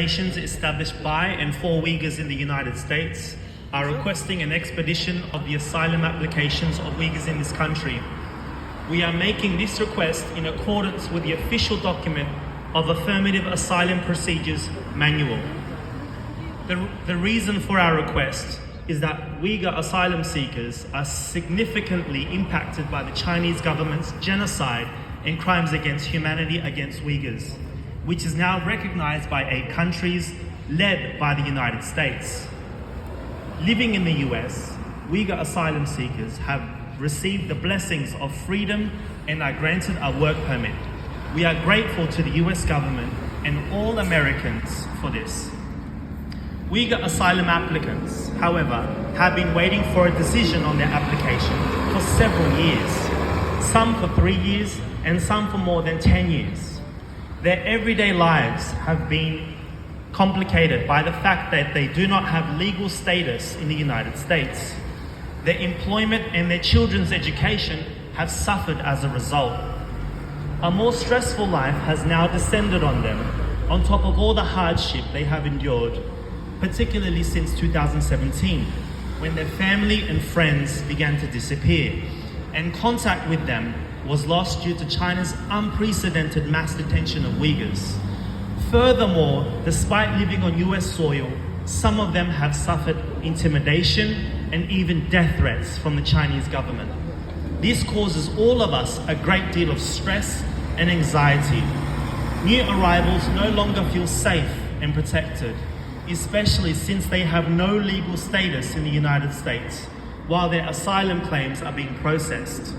Nations established by and for Uyghurs in the United States are requesting an expedition of the asylum applications of Uyghurs in this country. We are making this request in accordance with the official document of Affirmative Asylum Procedures Manual. The reason for our request is that Uyghur asylum seekers are significantly impacted by the Chinese government's genocide and crimes against humanity against Uyghurs, which is now recognized by 8 countries led by the United States. Living in the US, Uyghur asylum seekers have received the blessings of freedom and are granted a work permit. We are grateful to the US government and all Americans for this. Uyghur asylum applicants, however, have been waiting for a decision on their application for several years, some for 3 years and some for more than 10 years. Their everyday lives have been complicated by the fact that they do not have legal status in the United States. Their employment and their children's education have suffered as a result. A more stressful life has now descended on them, on top of all the hardship they have endured, particularly since 2017, when their family and friends began to disappear, and contact with them was lost due to China's unprecedented mass detention of Uyghurs. Furthermore, despite living on US soil, some of them have suffered intimidation and even death threats from the Chinese government. This causes all of us a great deal of stress and anxiety. New arrivals no longer feel safe and protected, especially since they have no legal status in the United States, while their asylum claims are being processed.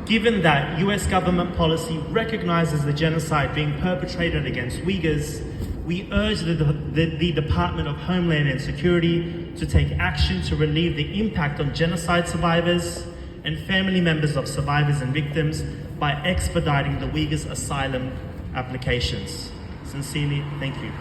Given that US government policy recognizes the genocide being perpetrated against Uyghurs, we urge the Department of Homeland and Security to take action to relieve the impact on genocide survivors and family members of survivors and victims by expediting the Uyghurs' asylum applications. Sincerely, thank you.